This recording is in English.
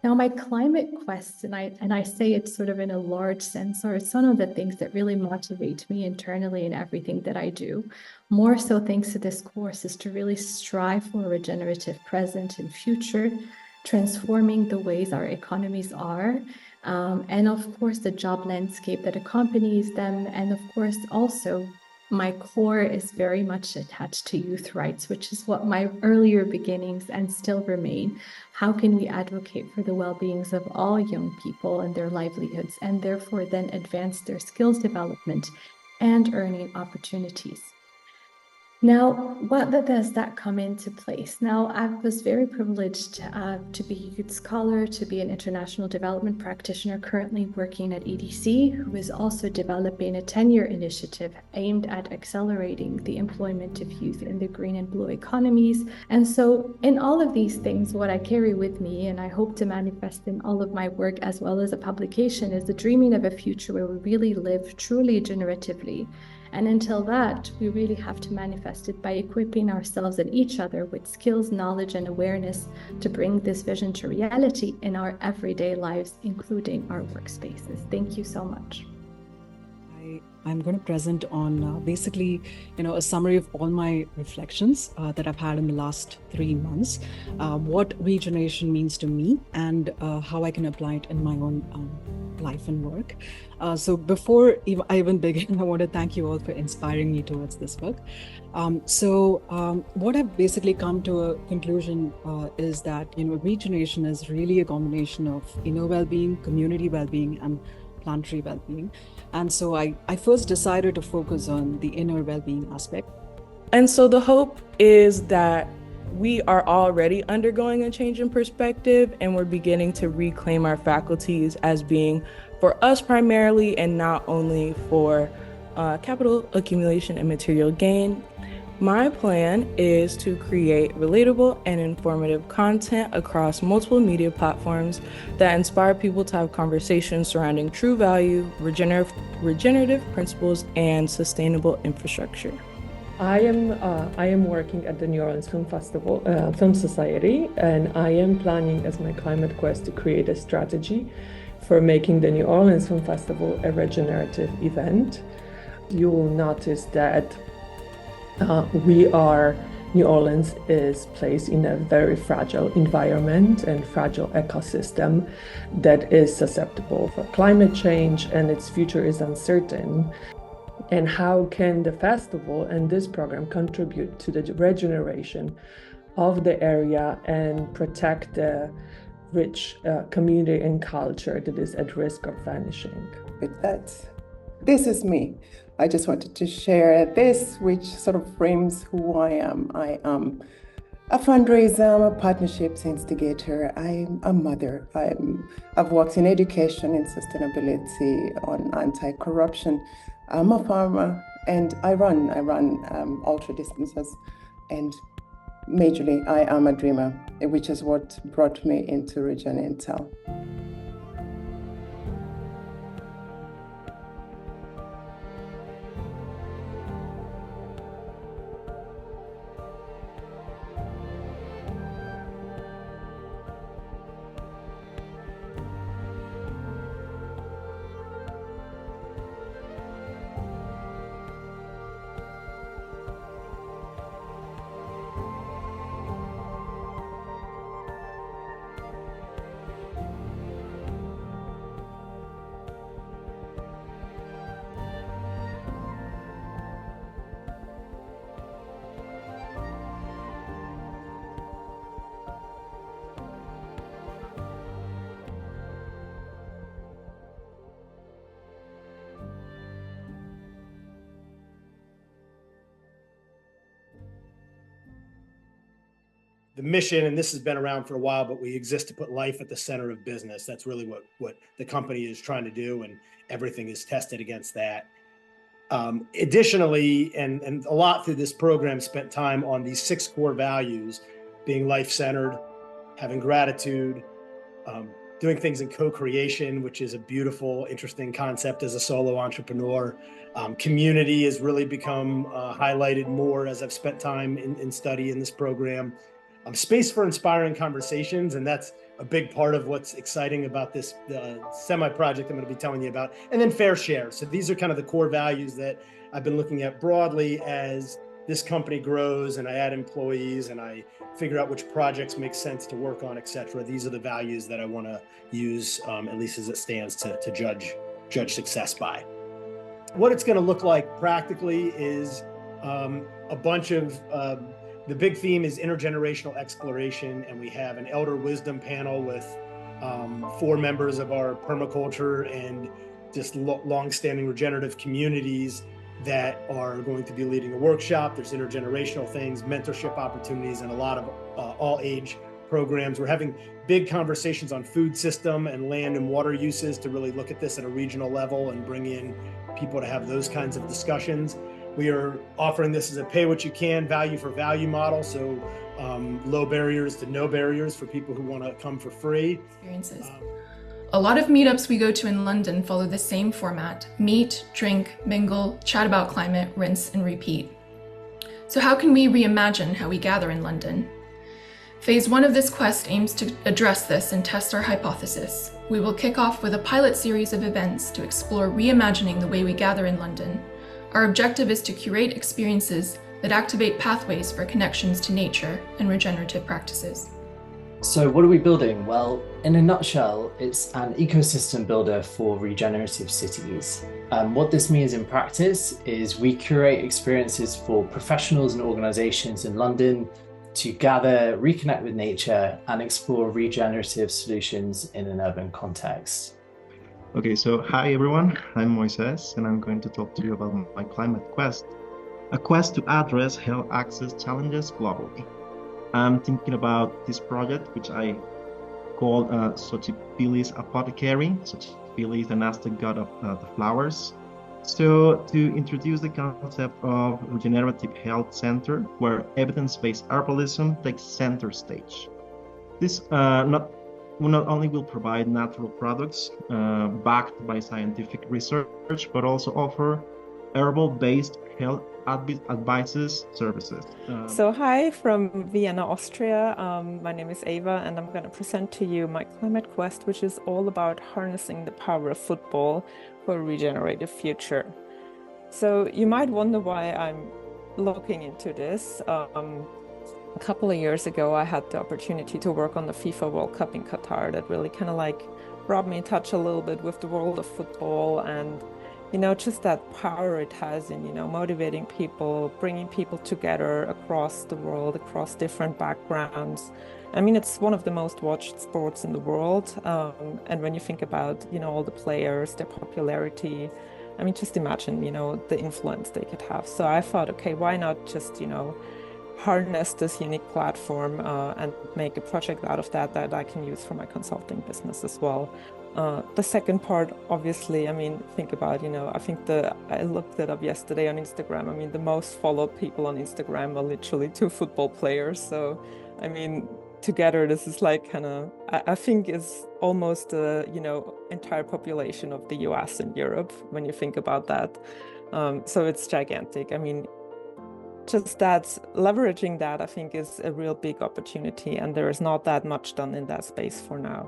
Now, my climate quest, and I say it sort of in a large sense, or it's one of the things that really motivate me internally in everything that I do, more so thanks to this course, is to really strive for a regenerative present and future, transforming the ways our economies are, and of course, the job landscape that accompanies them, and of course, also my core is very much attached to youth rights, which is what my earlier beginnings and still remain. How can we advocate for the well-beings of all young people and their livelihoods, and therefore then advance their skills development and earning opportunities? Now, what does that come into place? Now, I was very privileged to be a youth scholar, to be an international development practitioner currently working at EDC, who is also developing a 10-year initiative aimed at accelerating the employment of youth in the green and blue economies. And so in all of these things, what I carry with me, and I hope to manifest in all of my work as well as a publication, is the dreaming of a future where we really live truly generatively. And until that, we really have to manifest it by equipping ourselves and each other with skills, knowledge, and awareness to bring this vision to reality in our everyday lives, including our workspaces. Thank you so much. I'm going to present on basically, a summary of all my reflections that I've had in the last 3 months, what regeneration means to me, and how I can apply it in my own life and work. So before I even begin, I want to thank you all for inspiring me towards this book. What I've basically come to a conclusion is that, regeneration is really a combination of inner well-being, community well-being, and planetary well-being. And so I first decided to focus on the inner well-being aspect. And so the hope is that we are already undergoing a change in perspective, and we're beginning to reclaim our faculties as being for us primarily, and not only for capital accumulation and material gain. My plan is to create relatable and informative content across multiple media platforms that inspire people to have conversations surrounding true value, regenerative principles, and sustainable infrastructure. I am working at the New Orleans Film Festival, Film Society, and I am planning as my climate quest to create a strategy for making the New Orleans Film Festival a regenerative event. You will notice that New Orleans is placed in a very fragile environment and fragile ecosystem that is susceptible for climate change, and its future is uncertain. And how can the festival and this program contribute to the regeneration of the area and protect the rich community and culture that is at risk of vanishing? With that, this is me. I just wanted to share this, which sort of frames who I am. I am a fundraiser, I'm a partnerships instigator, I'm a mother. I've worked in education, in sustainability, on anti-corruption. I'm a farmer, and I run ultra distances, and majorly I am a dreamer, which is what brought me into RegenIntel. The mission, and this has been around for a while, but we exist to put life at the center of business. That's really what the company is trying to do, and everything is tested against that. Additionally, and a lot through this program, spent time on these 6 core values: being life-centered, having gratitude, doing things in co-creation, which is a beautiful, interesting concept as a solo entrepreneur. Community has really become highlighted more as I've spent time in study in this program. space for inspiring conversations, and that's a big part of what's exciting about this semi-project I'm going to be telling you about. And then fair share. So these are kind of the core values that I've been looking at broadly as this company grows and I add employees and I figure out which projects make sense to work on, et cetera. These are the values that I want to use, at least as it stands, to judge success by. What it's going to look like practically is a bunch of the big theme is intergenerational exploration, and we have an elder wisdom panel with 4 members of our permaculture and just long-standing regenerative communities that are going to be leading a workshop. There's intergenerational things, mentorship opportunities, and a lot of all-age programs. We're having big conversations on food system and land and water uses to really look at this at a regional level and bring in people to have those kinds of discussions. We are offering this as a pay what you can, value for value model. So low barriers to no barriers for people who want to come for free. Experiences. A lot of meetups we go to in London follow the same format: meet, drink, mingle, chat about climate, rinse, and repeat. So how can we reimagine how we gather in London? Phase 1 of this quest aims to address this and test our hypothesis. We will kick off with a pilot series of events to explore reimagining the way we gather in London. Our objective is to curate experiences that activate pathways for connections to nature and regenerative practices. So what are we building? Well, in a nutshell, it's an ecosystem builder for regenerative cities. What this means in practice is we curate experiences for professionals and organizations in London to gather, reconnect with nature, and explore regenerative solutions in an urban context. Okay, so hi everyone, I'm Moises, and I'm going to talk to you about my climate quest, a quest to address health access challenges globally. I'm thinking about this project, which I called Xochipilli's Apothecary. Xochipilli is an Aztec god of the flowers. So to introduce the concept of regenerative health center, where evidence-based herbalism takes center stage. This not only will provide natural products backed by scientific research, but also offer herbal-based health advices services. So hi from Vienna, Austria. My name is Ava, and I'm going to present to you my climate quest, which is all about harnessing the power of football for a regenerative future. So you might wonder why I'm looking into this. A couple of years ago, I had the opportunity to work on the FIFA World Cup in Qatar. That really kind of like brought me in touch a little bit with the world of football and, you know, just that power it has in, you know, motivating people, bringing people together across the world, across different backgrounds. I mean, it's one of the most watched sports in the world. And when you think about, you know, all the players, their popularity, I mean, just imagine, you know, the influence they could have. So I thought, okay, why not just, you know, harness this unique platform and make a project out of that I can use for my consulting business as well. The second part, obviously, I mean, think about, you know, I looked it up yesterday on Instagram. I mean, the most followed people on Instagram are literally 2 football players. So, I mean, together, this is like kind of, I think is almost the, you know, entire population of the US and Europe when you think about that. So it's gigantic. I mean, just that leveraging that, I think, is a real big opportunity, and there is not that much done in that space for now.